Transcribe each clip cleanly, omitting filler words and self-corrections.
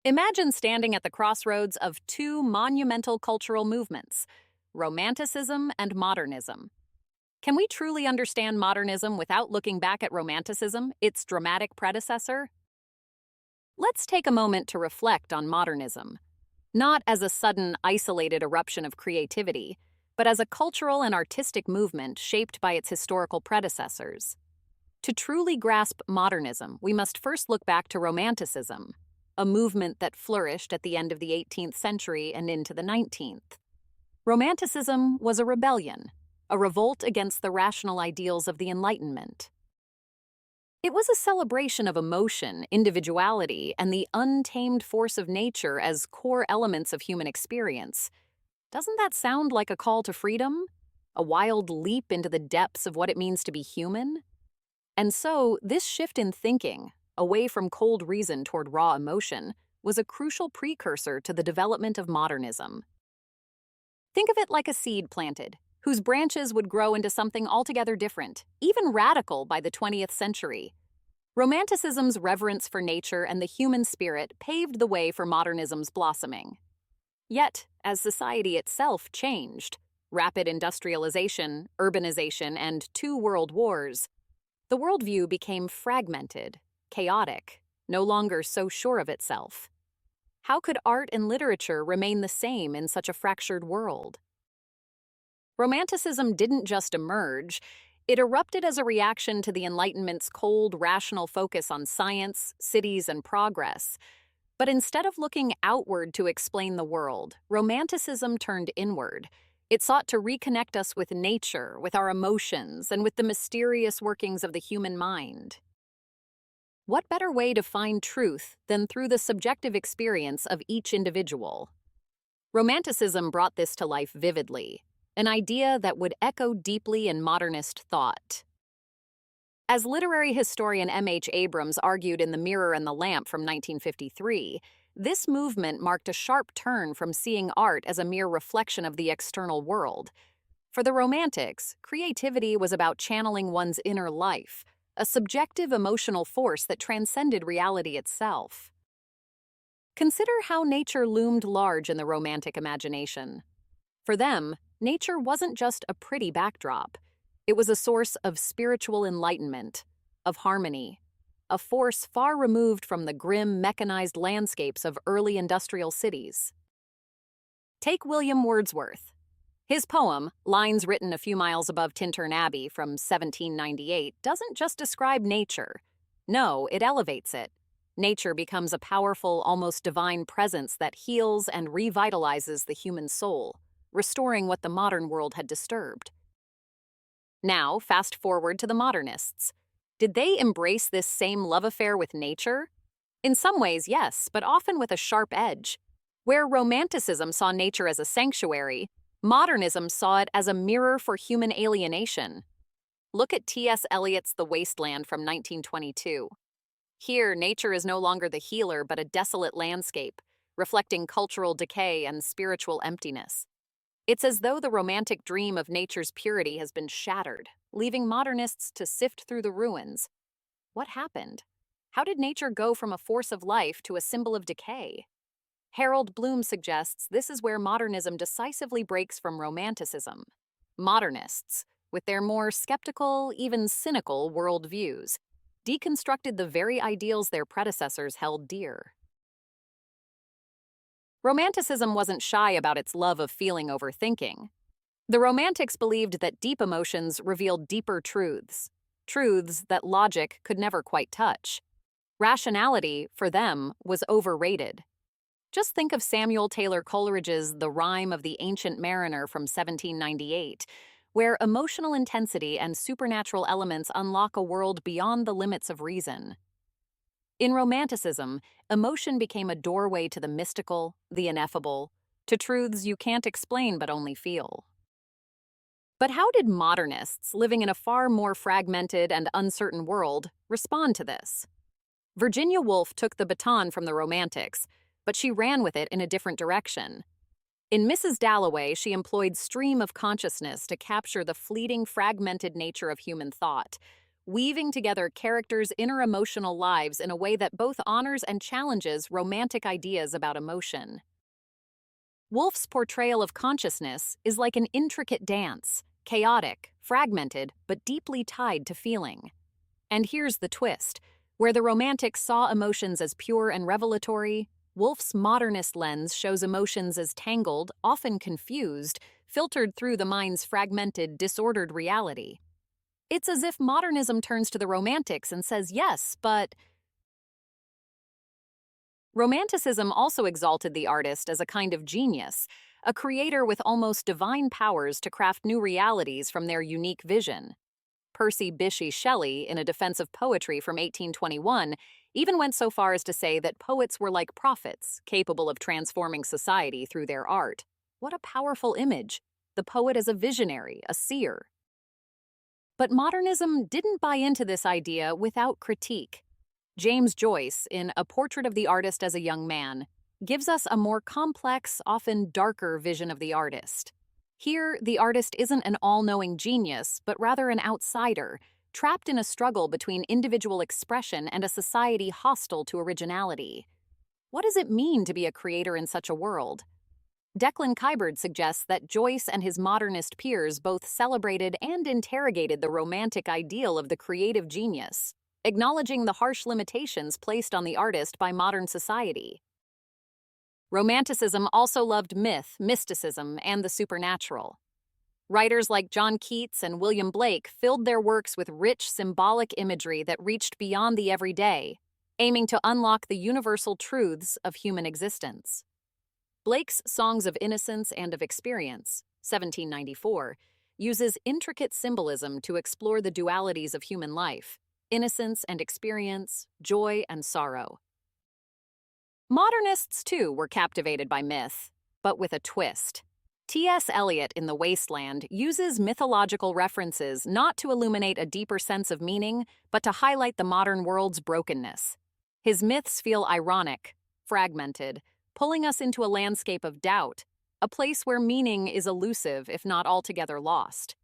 Imagine standing at the crossroads of two monumental cultural movements, Romanticism and Modernism. Can we truly understand modernism without looking back at Romanticism, its dramatic predecessor? Let's take a moment to reflect on modernism, not as a sudden, isolated eruption of creativity, but as a cultural and artistic movement shaped by its historical predecessors. To truly grasp modernism, we must first look back to Romanticism, a movement that flourished at the end of the 18th century and into the 19th. Romanticism was a rebellion, a revolt against the rational ideals of the Enlightenment. It was a celebration of emotion, individuality, and the untamed force of nature as core elements of human experience. Doesn't that sound like a call to freedom? A wild leap into the depths of what it means to be human? And so, this shift in thinking, away from cold reason toward raw emotion, was a crucial precursor to the development of modernism. Think of it like a seed planted, whose branches would grow into something altogether different, even radical by the 20th century. Romanticism's reverence for nature and the human spirit paved the way for modernism's blossoming. Yet, as society itself changed, rapid industrialization, urbanization, and two world wars, the worldview became fragmented, chaotic, no longer so sure of itself. How could art and literature remain the same in such a fractured world? Romanticism didn't just emerge, it erupted as a reaction to the Enlightenment's cold, rational focus on science, cities, and progress. But instead of looking outward to explain the world, Romanticism turned inward. It sought to reconnect us with nature, with our emotions, and with the mysterious workings of the human mind. What better way to find truth than through the subjective experience of each individual? Romanticism brought this to life vividly, an idea that would echo deeply in modernist thought. As literary historian M.H. Abrams argued in The Mirror and the Lamp from 1953, this movement marked a sharp turn from seeing art as a mere reflection of the external world. For the Romantics, creativity was about channeling one's inner life, a subjective emotional force that transcended reality itself. Consider how nature loomed large in the Romantic imagination. For them, nature wasn't just a pretty backdrop. It was a source of spiritual enlightenment, of harmony, a force far removed from the grim, mechanized landscapes of early industrial cities. Take William Wordsworth. His poem, Lines Written a Few Miles Above Tintern Abbey from 1798, doesn't just describe nature. No, it elevates it. Nature becomes a powerful, almost divine presence that heals and revitalizes the human soul, restoring what the modern world had disturbed. Now, fast forward to the Modernists. Did they embrace this same love affair with nature? In some ways, yes, but often with a sharp edge. Where Romanticism saw nature as a sanctuary, Modernism saw it as a mirror for human alienation. Look at T.S. Eliot's The Wasteland from 1922. Here, nature is no longer the healer but a desolate landscape, reflecting cultural decay and spiritual emptiness. It's as though the romantic dream of nature's purity has been shattered, leaving modernists to sift through the ruins. What happened? How did nature go from a force of life to a symbol of decay? Harold Bloom suggests this is where modernism decisively breaks from Romanticism. Modernists, with their more skeptical, even cynical worldviews, deconstructed the very ideals their predecessors held dear. Romanticism wasn't shy about its love of feeling over thinking. The Romantics believed that deep emotions revealed deeper truths, truths that logic could never quite touch. Rationality, for them, was overrated. Just think of Samuel Taylor Coleridge's The Rime of the Ancient Mariner from 1798, where emotional intensity and supernatural elements unlock a world beyond the limits of reason. In Romanticism, emotion became a doorway to the mystical, the ineffable, to truths you can't explain but only feel. But how did modernists, living in a far more fragmented and uncertain world, respond to this? Virginia Woolf took the baton from the Romantics, but she ran with it in a different direction. In Mrs. Dalloway, she employed stream of consciousness to capture the fleeting, fragmented nature of human thought, weaving together characters' inner emotional lives in a way that both honors and challenges romantic ideas about emotion. Woolf's portrayal of consciousness is like an intricate dance, chaotic, fragmented, but deeply tied to feeling. And here's the twist. Where the Romantics saw emotions as pure and revelatory, Woolf's modernist lens shows emotions as tangled, often confused, filtered through the mind's fragmented, disordered reality. It's as if modernism turns to the Romantics and says yes, but Romanticism also exalted the artist as a kind of genius, a creator with almost divine powers to craft new realities from their unique vision. Percy Bysshe Shelley, in A Defense of Poetry from 1821, even went so far as to say that poets were like prophets, capable of transforming society through their art. What a powerful image! The poet as a visionary, a seer. But modernism didn't buy into this idea without critique. James Joyce, in A Portrait of the Artist as a Young Man, gives us a more complex, often darker vision of the artist. Here, the artist isn't an all-knowing genius, but rather an outsider, trapped in a struggle between individual expression and a society hostile to originality. What does it mean to be a creator in such a world? Declan Kyberd suggests that Joyce and his modernist peers both celebrated and interrogated the romantic ideal of the creative genius, acknowledging the harsh limitations placed on the artist by modern society. Romanticism also loved myth, mysticism, and the supernatural. Writers like John Keats and William Blake filled their works with rich symbolic imagery that reached beyond the everyday, aiming to unlock the universal truths of human existence. Blake's Songs of Innocence and of Experience, 1794, uses intricate symbolism to explore the dualities of human life, innocence and experience, joy and sorrow. Modernists, too, were captivated by myth, but with a twist. T.S. Eliot in The Wasteland uses mythological references not to illuminate a deeper sense of meaning, but to highlight the modern world's brokenness. His myths feel ironic, fragmented, pulling us into a landscape of doubt, a place where meaning is elusive if not altogether lost.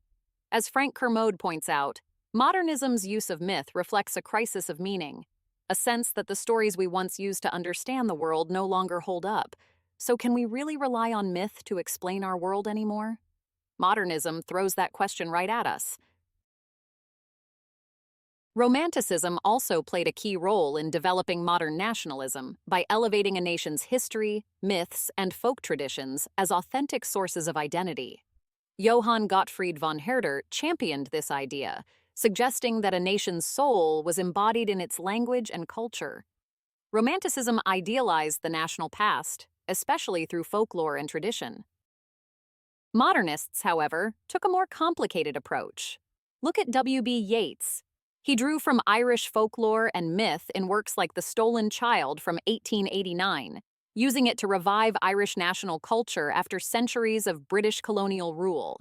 As Frank Kermode points out, modernism's use of myth reflects a crisis of meaning, a sense that the stories we once used to understand the world no longer hold up. So can we really rely on myth to explain our world anymore? Modernism throws that question right at us. Romanticism also played a key role in developing modern nationalism by elevating a nation's history, myths, and folk traditions as authentic sources of identity. Johann Gottfried von Herder championed this idea, suggesting that a nation's soul was embodied in its language and culture. Romanticism idealized the national past, especially through folklore and tradition. Modernists, however, took a more complicated approach. Look at W.B. Yeats. He drew from Irish folklore and myth in works like The Stolen Child from 1889, using it to revive Irish national culture after centuries of British colonial rule.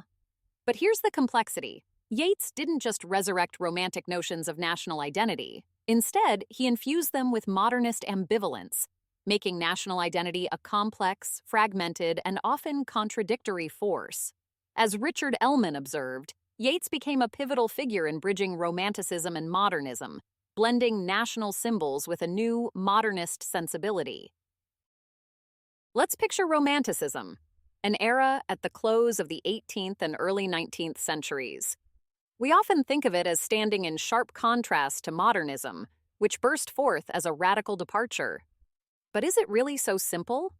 But here's the complexity. Yeats didn't just resurrect romantic notions of national identity. Instead, he infused them with modernist ambivalence, making national identity a complex, fragmented, and often contradictory force. As Richard Ellman observed, Yeats became a pivotal figure in bridging Romanticism and modernism, blending national symbols with a new, modernist sensibility. Let's picture Romanticism, an era at the close of the 18th and early 19th centuries. We often think of it as standing in sharp contrast to modernism, which burst forth as a radical departure. But is it really so simple?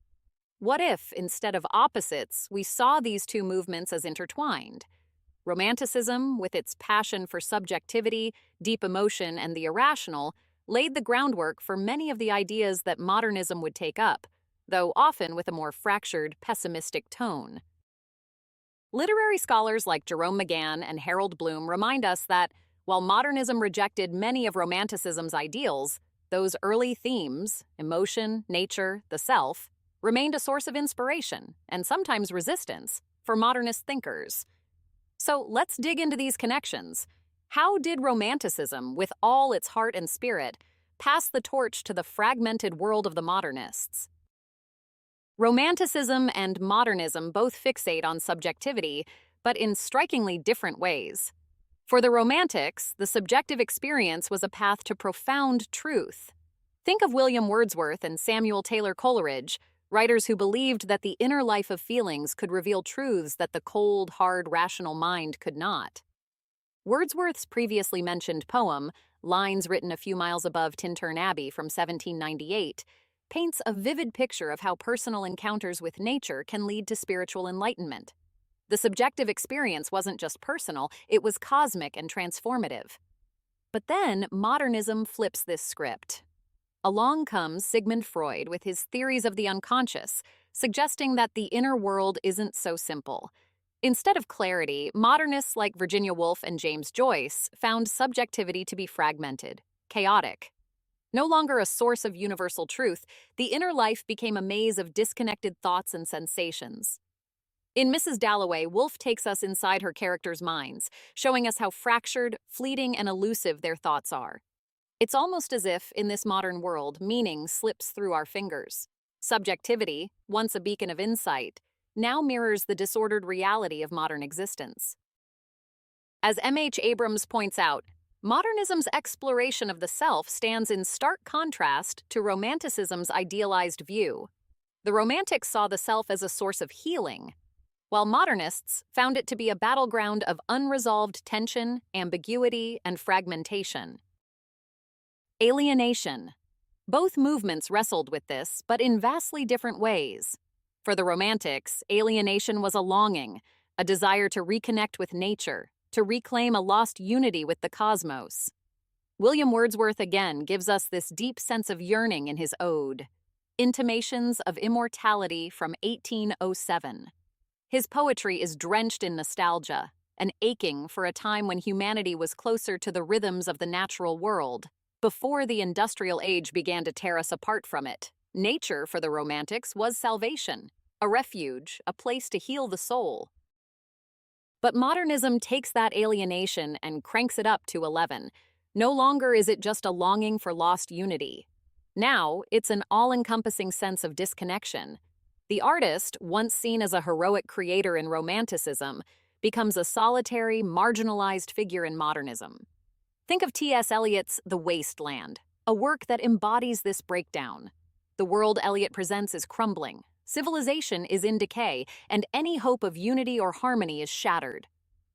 What if, instead of opposites, we saw these two movements as intertwined? Romanticism, with its passion for subjectivity, deep emotion, and the irrational, laid the groundwork for many of the ideas that modernism would take up, though often with a more fractured, pessimistic tone. Literary scholars like Jerome McGann and Harold Bloom remind us that, while modernism rejected many of Romanticism's ideals, those early themes, emotion, nature, the self, remained a source of inspiration, and sometimes resistance, for modernist thinkers. So let's dig into these connections. How did Romanticism, with all its heart and spirit, pass the torch to the fragmented world of the modernists? Romanticism and modernism both fixate on subjectivity, but in strikingly different ways. For the Romantics, the subjective experience was a path to profound truth. Think of William Wordsworth and Samuel Taylor Coleridge, writers who believed that the inner life of feelings could reveal truths that the cold, hard, rational mind could not. Wordsworth's previously mentioned poem, Lines Written a Few Miles Above Tintern Abbey from 1798, paints a vivid picture of how personal encounters with nature can lead to spiritual enlightenment. The subjective experience wasn't just personal, it was cosmic and transformative. But then, modernism flips this script. Along comes Sigmund Freud with his theories of the unconscious, suggesting that the inner world isn't so simple. Instead of clarity, modernists like Virginia Woolf and James Joyce found subjectivity to be fragmented, chaotic. No longer a source of universal truth, the inner life became a maze of disconnected thoughts and sensations. In Mrs. Dalloway, Woolf takes us inside her characters' minds, showing us how fractured, fleeting, and elusive their thoughts are. It's almost as if, in this modern world, meaning slips through our fingers. Subjectivity, once a beacon of insight, now mirrors the disordered reality of modern existence. As M.H. Abrams points out, modernism's exploration of the self stands in stark contrast to Romanticism's idealized view. The Romantics saw the self as a source of healing, while modernists found it to be a battleground of unresolved tension, ambiguity, and fragmentation. Alienation. Both movements wrestled with this, but in vastly different ways. For the Romantics, alienation was a longing, a desire to reconnect with nature, to reclaim a lost unity with the cosmos. William Wordsworth again gives us this deep sense of yearning in his ode, Intimations of Immortality from 1807. His poetry is drenched in nostalgia, an aching for a time when humanity was closer to the rhythms of the natural world, before the industrial age began to tear us apart from it. Nature, for the Romantics, was salvation, a refuge, a place to heal the soul. But modernism takes that alienation and cranks it up to 11. No longer is it just a longing for lost unity. Now, it's an all-encompassing sense of disconnection. The artist, once seen as a heroic creator in Romanticism, becomes a solitary, marginalized figure in modernism. Think of T.S. Eliot's The Waste Land, a work that embodies this breakdown. The world Eliot presents is crumbling, civilization is in decay, and any hope of unity or harmony is shattered.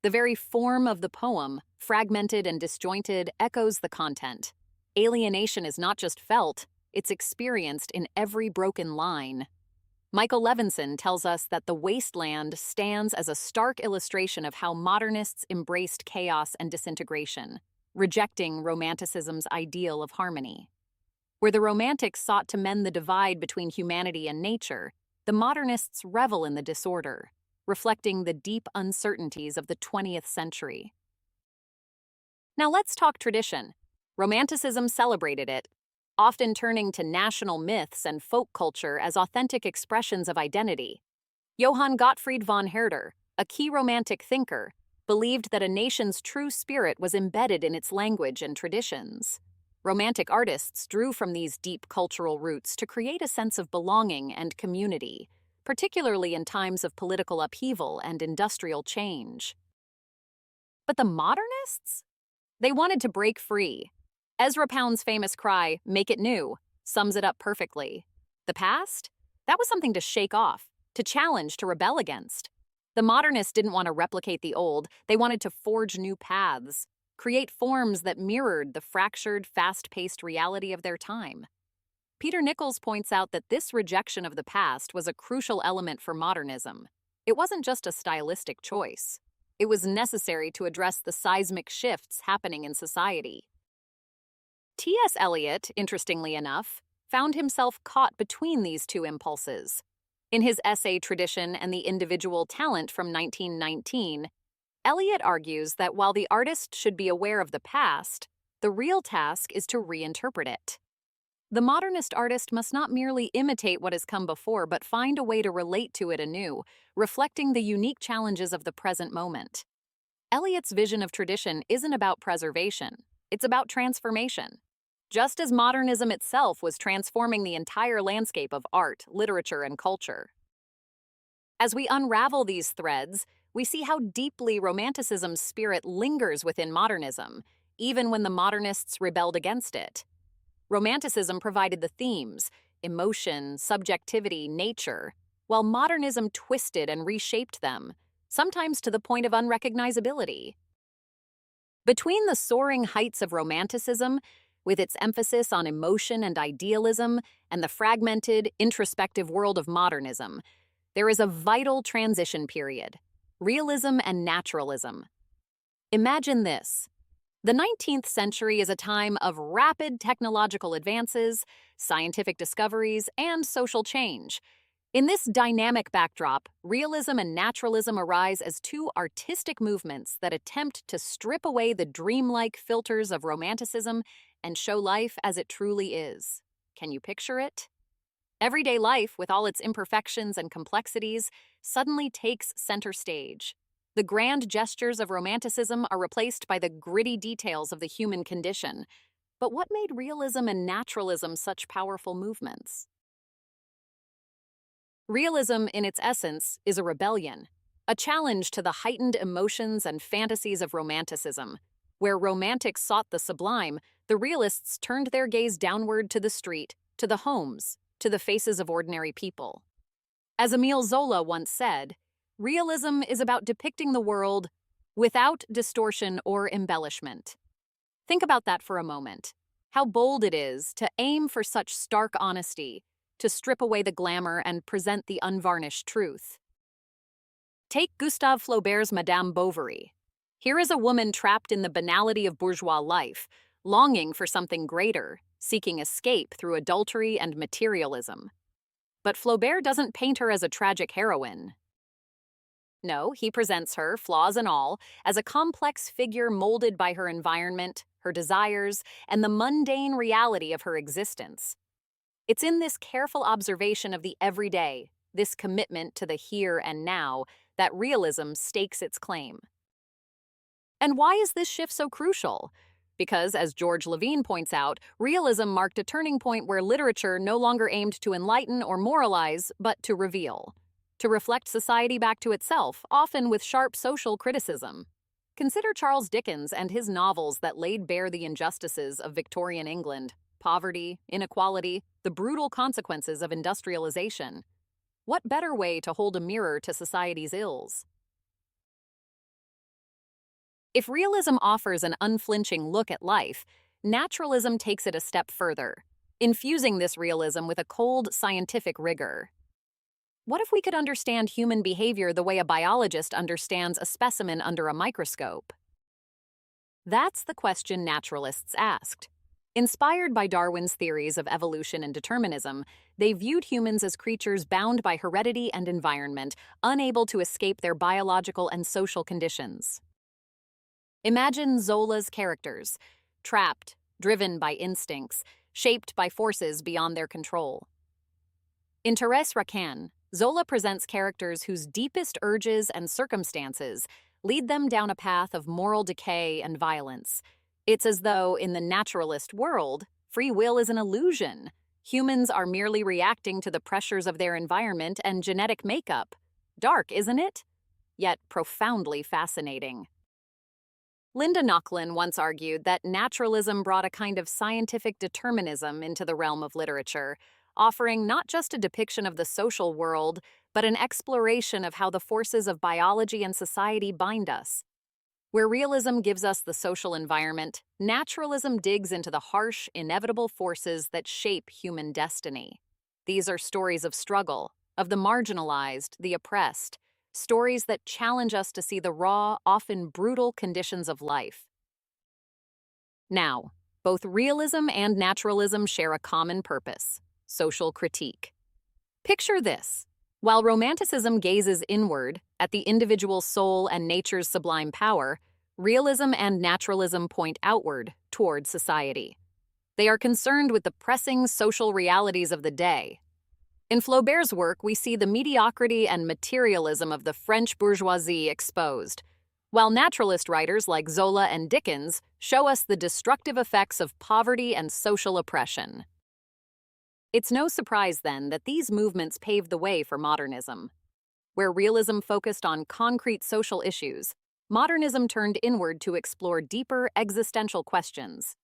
The very form of the poem, fragmented and disjointed, echoes the content. Alienation is not just felt, it's experienced in every broken line. Michael Levinson tells us that The Wasteland stands as a stark illustration of how modernists embraced chaos and disintegration, rejecting Romanticism's ideal of harmony. Where the Romantics sought to mend the divide between humanity and nature, the modernists revel in the disorder, reflecting the deep uncertainties of the 20th century. Now let's talk tradition. Romanticism celebrated it, often turning to national myths and folk culture as authentic expressions of identity. Johann Gottfried von Herder, a key Romantic thinker, believed that a nation's true spirit was embedded in its language and traditions. Romantic artists drew from these deep cultural roots to create a sense of belonging and community, particularly in times of political upheaval and industrial change. But the modernists? They wanted to break free. Ezra Pound's famous cry, "Make it new," sums it up perfectly. The past? That was something to shake off, to challenge, to rebel against. The modernists didn't want to replicate the old, they wanted to forge new paths, create forms that mirrored the fractured, fast-paced reality of their time. Peter Nichols points out that this rejection of the past was a crucial element for modernism. It wasn't just a stylistic choice. It was necessary to address the seismic shifts happening in society. T.S. Eliot, interestingly enough, found himself caught between these two impulses. In his essay Tradition and the Individual Talent from 1919, Eliot argues that while the artist should be aware of the past, the real task is to reinterpret it. The modernist artist must not merely imitate what has come before, but find a way to relate to it anew, reflecting the unique challenges of the present moment. Eliot's vision of tradition isn't about preservation, it's about transformation. Just as modernism itself was transforming the entire landscape of art, literature, and culture. As we unravel these threads, we see how deeply Romanticism's spirit lingers within modernism, even when the Modernists rebelled against it. Romanticism provided the themes, emotion, subjectivity, nature, while modernism twisted and reshaped them, sometimes to the point of unrecognizability. Between the soaring heights of Romanticism, with its emphasis on emotion and idealism, and the fragmented, introspective world of modernism, there is a vital transition period: realism and naturalism. Imagine this. The 19th century is a time of rapid technological advances, scientific discoveries, and social change. In this dynamic backdrop, realism and naturalism arise as two artistic movements that attempt to strip away the dreamlike filters of Romanticism and show life as it truly is. Can you picture it? Everyday life, with all its imperfections and complexities, suddenly takes center stage. The grand gestures of Romanticism are replaced by the gritty details of the human condition. But what made realism and naturalism such powerful movements? Realism, in its essence, is a rebellion, a challenge to the heightened emotions and fantasies of Romanticism. Where Romantics sought the sublime, the realists turned their gaze downward to the street, to the homes, to the faces of ordinary people. As Émile Zola once said, realism is about depicting the world without distortion or embellishment. Think about that for a moment. How bold it is to aim for such stark honesty, to strip away the glamour and present the unvarnished truth. Take Gustave Flaubert's Madame Bovary. Here is a woman trapped in the banality of bourgeois life, longing for something greater, seeking escape through adultery and materialism. But Flaubert doesn't paint her as a tragic heroine. No, he presents her, flaws and all, as a complex figure molded by her environment, her desires, and the mundane reality of her existence. It's in this careful observation of the everyday, this commitment to the here and now, that realism stakes its claim. And why is this shift so crucial? Because, as George Levine points out, realism marked a turning point where literature no longer aimed to enlighten or moralize, but to reveal, to reflect society back to itself, often with sharp social criticism. Consider Charles Dickens and his novels that laid bare the injustices of Victorian England: poverty, inequality, the brutal consequences of industrialization. What better way to hold a mirror to society's ills? If realism offers an unflinching look at life, naturalism takes it a step further, infusing this realism with a cold, scientific rigor. What if we could understand human behavior the way a biologist understands a specimen under a microscope? That's the question naturalists asked. Inspired by Darwin's theories of evolution and determinism, they viewed humans as creatures bound by heredity and environment, unable to escape their biological and social conditions. Imagine Zola's characters, trapped, driven by instincts, shaped by forces beyond their control. In Thérèse Raquin, Zola presents characters whose deepest urges and circumstances lead them down a path of moral decay and violence. It's as though, in the naturalist world, free will is an illusion. Humans are merely reacting to the pressures of their environment and genetic makeup. Dark, isn't it? Yet profoundly fascinating. Linda Nochlin once argued that naturalism brought a kind of scientific determinism into the realm of literature, offering not just a depiction of the social world, but an exploration of how the forces of biology and society bind us. Where realism gives us the social environment, naturalism digs into the harsh, inevitable forces that shape human destiny. These are stories of struggle, of the marginalized, the oppressed, stories that challenge us to see the raw, often brutal conditions of life. Now, both realism and naturalism share a common purpose: social critique. Picture this. While Romanticism gazes inward at the individual soul and nature's sublime power, realism and naturalism point outward toward society. They are concerned with the pressing social realities of the day. In Flaubert's work, we see the mediocrity and materialism of the French bourgeoisie exposed, while naturalist writers like Zola and Dickens show us the destructive effects of poverty and social oppression. It's no surprise, then, that these movements paved the way for modernism. Where realism focused on concrete social issues, modernism turned inward to explore deeper existential questions.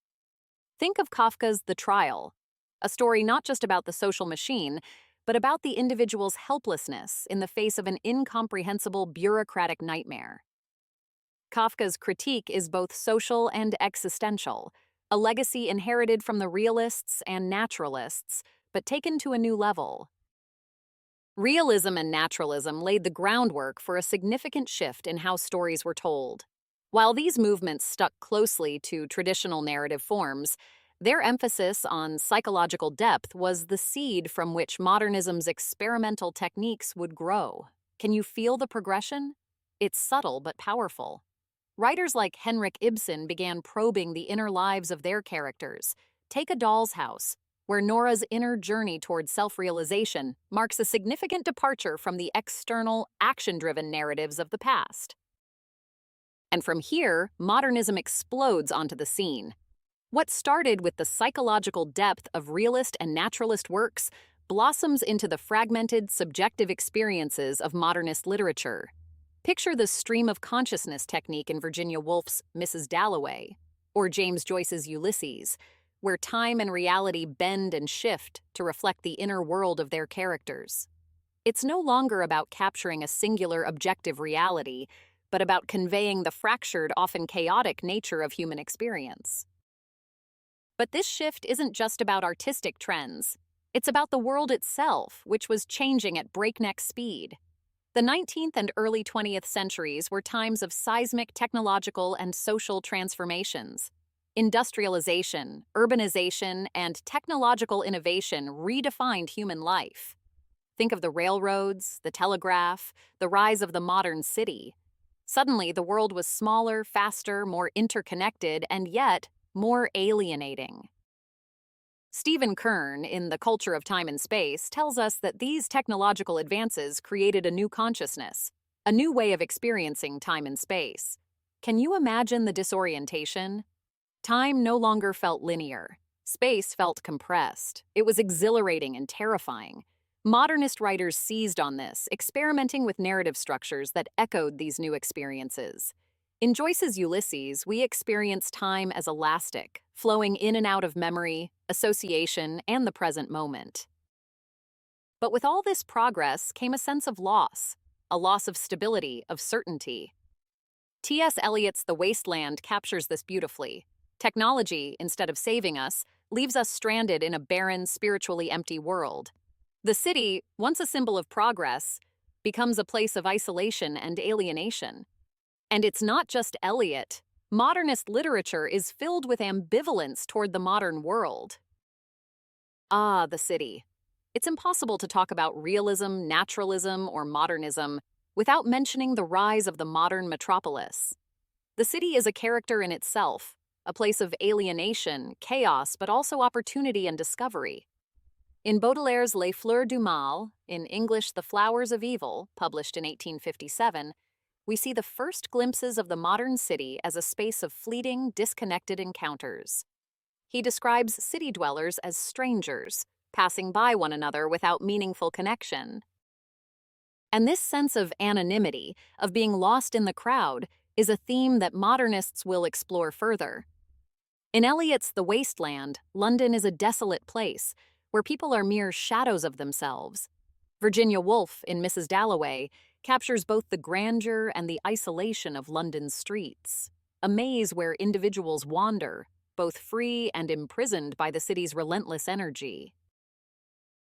Think of Kafka's The Trial, a story not just about the social machine, but about the individual's helplessness in the face of an incomprehensible bureaucratic nightmare. Kafka's critique is both social and existential, a legacy inherited from the realists and naturalists, but taken to a new level. Realism and naturalism laid the groundwork for a significant shift in how stories were told. While these movements stuck closely to traditional narrative forms, their emphasis on psychological depth was the seed from which modernism's experimental techniques would grow. Can you feel the progression? It's subtle but powerful. Writers like Henrik Ibsen began probing the inner lives of their characters. Take A Doll's House, where Nora's inner journey toward self-realization marks a significant departure from the external, action-driven narratives of the past. And from here, modernism explodes onto the scene. What started with the psychological depth of realist and naturalist works blossoms into the fragmented, subjective experiences of modernist literature. Picture the stream of consciousness technique in Virginia Woolf's Mrs. Dalloway, or James Joyce's Ulysses, where time and reality bend and shift to reflect the inner world of their characters. It's no longer about capturing a singular objective reality, but about conveying the fractured, often chaotic nature of human experience. But this shift isn't just about artistic trends. It's about the world itself, which was changing at breakneck speed. The 19th and early 20th centuries were times of seismic technological and social transformations. Industrialization, urbanization, and technological innovation redefined human life. Think of the railroads, the telegraph, the rise of the modern city. Suddenly, the world was smaller, faster, more interconnected, and yet more alienating. Stephen Kern, in The Culture of Time and Space, tells us that these technological advances created a new consciousness, a new way of experiencing time and space. Can you imagine the disorientation? Time no longer felt linear. Space felt compressed. It was exhilarating and terrifying. Modernist writers seized on this, experimenting with narrative structures that echoed these new experiences. In Joyce's Ulysses, we experience time as elastic, flowing in and out of memory, association, and the present moment. But with all this progress came a sense of loss, a loss of stability, of certainty. T.S. Eliot's The Wasteland captures this beautifully. Technology, instead of saving us, leaves us stranded in a barren, spiritually empty world. The city, once a symbol of progress, becomes a place of isolation and alienation. And it's not just Eliot. Modernist literature is filled with ambivalence toward the modern world. Ah, the city. It's impossible to talk about realism, naturalism, or modernism without mentioning the rise of the modern metropolis. The city is a character in itself, a place of alienation, chaos, but also opportunity and discovery. In Baudelaire's Les Fleurs du Mal, in English The Flowers of Evil, published in 1857, we see the first glimpses of the modern city as a space of fleeting, disconnected encounters. He describes city dwellers as strangers, passing by one another without meaningful connection. And this sense of anonymity, of being lost in the crowd, is a theme that modernists will explore further. In Eliot's The Wasteland, London is a desolate place, where people are mere shadows of themselves. Virginia Woolf, in Mrs. Dalloway, captures both the grandeur and the isolation of London's streets, a maze where individuals wander, both free and imprisoned by the city's relentless energy.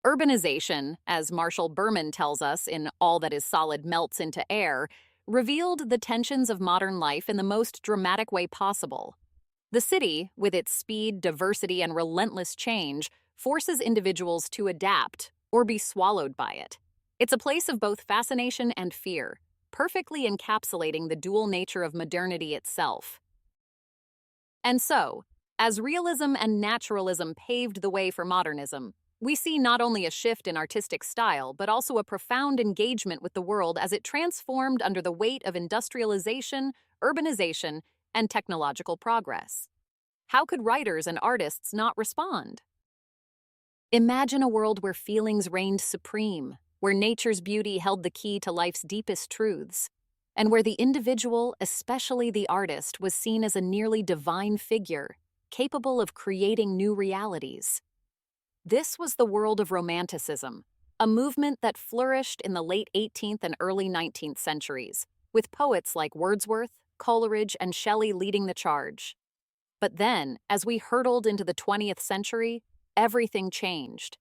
Urbanization, as Marshall Berman tells us in All That Is Solid Melts into Air, revealed the tensions of modern life in the most dramatic way possible. The city, with its speed, diversity, and relentless change, forces individuals to adapt or be swallowed by it. It's a place of both fascination and fear, perfectly encapsulating the dual nature of modernity itself. And so, as realism and naturalism paved the way for modernism, we see not only a shift in artistic style, but also a profound engagement with the world as it transformed under the weight of industrialization, urbanization, and technological progress. How could writers and artists not respond? Imagine a world where feelings reigned supreme, where nature's beauty held the key to life's deepest truths, and where the individual, especially the artist, was seen as a nearly divine figure, capable of creating new realities. This was the world of Romanticism, a movement that flourished in the late 18th and early 19th centuries, with poets like Wordsworth, Coleridge, and Shelley leading the charge. But then, as we hurtled into the 20th century, everything changed.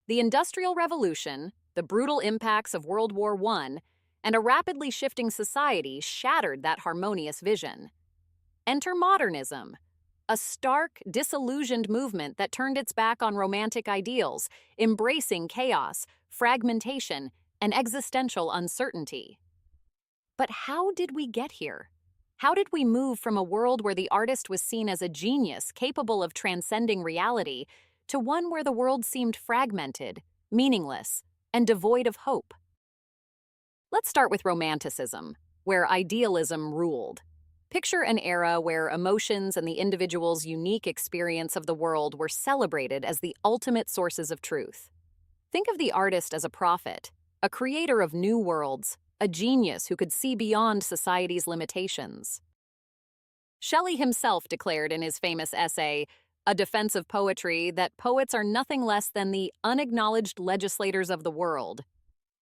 The Industrial Revolution, the brutal impacts of World War I, and a rapidly shifting society shattered that harmonious vision. Enter Modernism, a stark, disillusioned movement that turned its back on romantic ideals, embracing chaos, fragmentation, and existential uncertainty. But how did we get here? How did we move from a world where the artist was seen as a genius capable of transcending reality to one where the world seemed fragmented, meaningless, and devoid of hope? Let's start with Romanticism, where idealism ruled. Picture an era where emotions and the individual's unique experience of the world were celebrated as the ultimate sources of truth. Think of the artist as a prophet, a creator of new worlds, a genius who could see beyond society's limitations. Shelley himself declared in his famous essay, A Defense of Poetry, that poets are nothing less than the unacknowledged legislators of the world.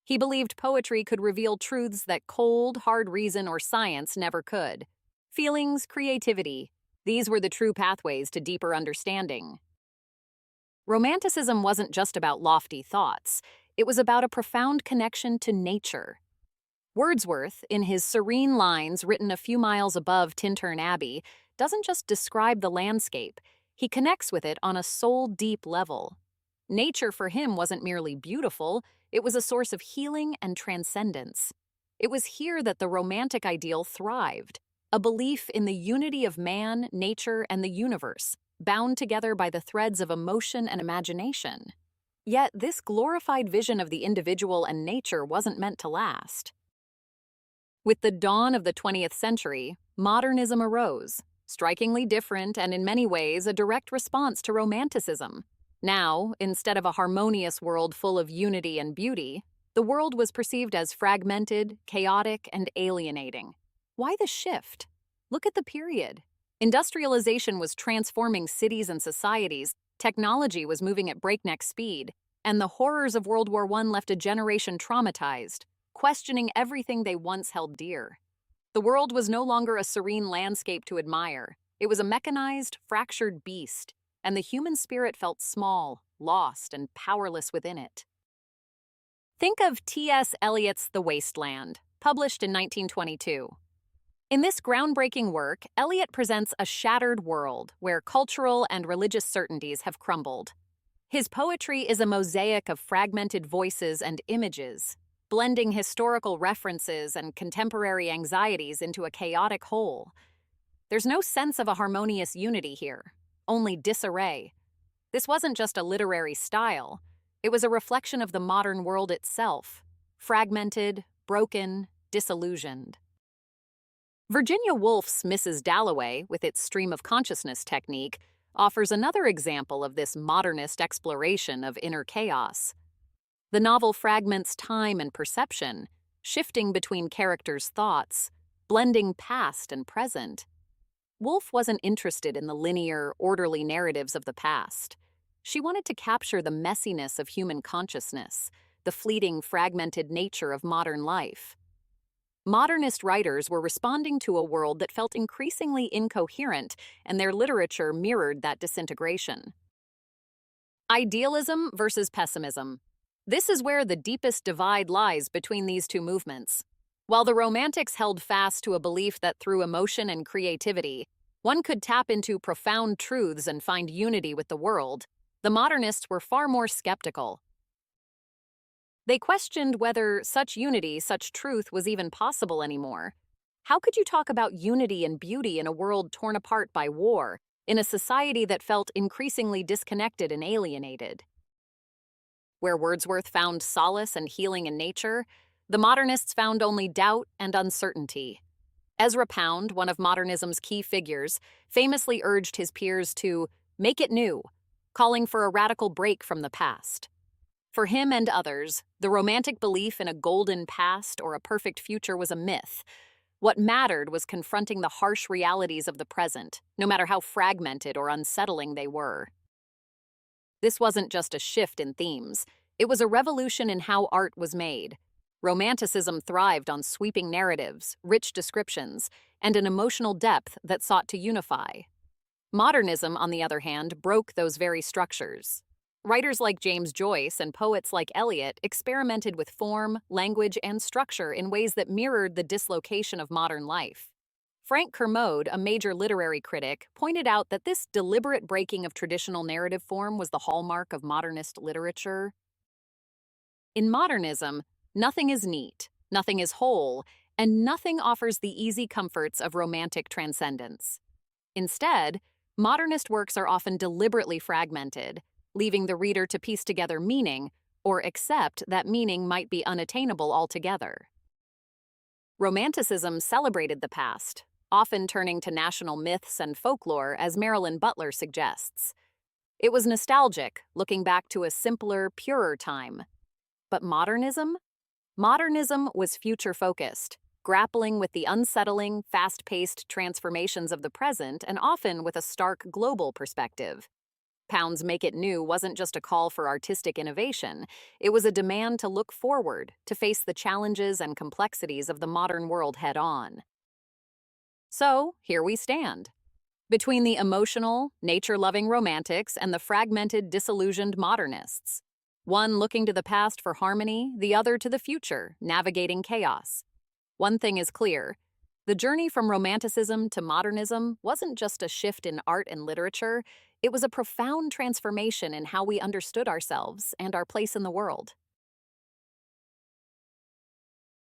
He believed poetry could reveal truths that cold, hard reason or science never could. Feelings, creativity, these were the true pathways to deeper understanding. Romanticism wasn't just about lofty thoughts. It was about a profound connection to nature. Wordsworth, in his serene lines written a few miles above Tintern Abbey, doesn't just describe the landscape. He connects with it on a soul-deep level. Nature for him wasn't merely beautiful, it was a source of healing and transcendence. It was here that the romantic ideal thrived, a belief in the unity of man, nature, and the universe, bound together by the threads of emotion and imagination. Yet this glorified vision of the individual and nature wasn't meant to last. With the dawn of the 20th century, modernism arose, strikingly different and in many ways a direct response to Romanticism. Now, instead of a harmonious world full of unity and beauty, the world was perceived as fragmented, chaotic, and alienating. Why the shift? Look at the period. Industrialization was transforming cities and societies, technology was moving at breakneck speed, and the horrors of World War I left a generation traumatized, questioning everything they once held dear. The world was no longer a serene landscape to admire. It was a mechanized, fractured beast, and the human spirit felt small, lost, and powerless within it. Think of T.S. Eliot's The Wasteland, published in 1922. In this groundbreaking work, Eliot presents a shattered world where cultural and religious certainties have crumbled. His poetry is a mosaic of fragmented voices and images, blending historical references and contemporary anxieties into a chaotic whole. There's no sense of a harmonious unity here, only disarray. This wasn't just a literary style, it was a reflection of the modern world itself, fragmented, broken, disillusioned. Virginia Woolf's Mrs. Dalloway, with its stream of consciousness technique, offers another example of this modernist exploration of inner chaos. The novel fragments time and perception, shifting between characters' thoughts, blending past and present. Woolf wasn't interested in the linear, orderly narratives of the past. She wanted to capture the messiness of human consciousness, the fleeting, fragmented nature of modern life. Modernist writers were responding to a world that felt increasingly incoherent, and their literature mirrored that disintegration. Idealism versus pessimism. This is where the deepest divide lies between these two movements. While the Romantics held fast to a belief that through emotion and creativity, one could tap into profound truths and find unity with the world, the Modernists were far more skeptical. They questioned whether such unity, such truth, was even possible anymore. How could you talk about unity and beauty in a world torn apart by war, in a society that felt increasingly disconnected and alienated? Where Wordsworth found solace and healing in nature, the Modernists found only doubt and uncertainty. Ezra Pound, one of modernism's key figures, famously urged his peers to make it new, calling for a radical break from the past. For him and others, the romantic belief in a golden past or a perfect future was a myth. What mattered was confronting the harsh realities of the present, no matter how fragmented or unsettling they were. This wasn't just a shift in themes, it was a revolution in how art was made. Romanticism thrived on sweeping narratives, rich descriptions, and an emotional depth that sought to unify. Modernism, on the other hand, broke those very structures. Writers like James Joyce and poets like Eliot experimented with form, language, and structure in ways that mirrored the dislocation of modern life. Frank Kermode, a major literary critic, pointed out that this deliberate breaking of traditional narrative form was the hallmark of modernist literature. In modernism, nothing is neat, nothing is whole, and nothing offers the easy comforts of romantic transcendence. Instead, modernist works are often deliberately fragmented, leaving the reader to piece together meaning, or accept that meaning might be unattainable altogether. Romanticism celebrated the past, often turning to national myths and folklore, as Marilyn Butler suggests. It was nostalgic, looking back to a simpler, purer time. But modernism? Modernism was future-focused, grappling with the unsettling, fast-paced transformations of the present and often with a stark global perspective. Pound's Make It New wasn't just a call for artistic innovation, it was a demand to look forward, to face the challenges and complexities of the modern world head-on. So, here we stand. Between the emotional, nature-loving romantics and the fragmented, disillusioned modernists. One looking to the past for harmony, the other to the future, navigating chaos. One thing is clear. The journey from Romanticism to modernism wasn't just a shift in art and literature, it was a profound transformation in how we understood ourselves and our place in the world.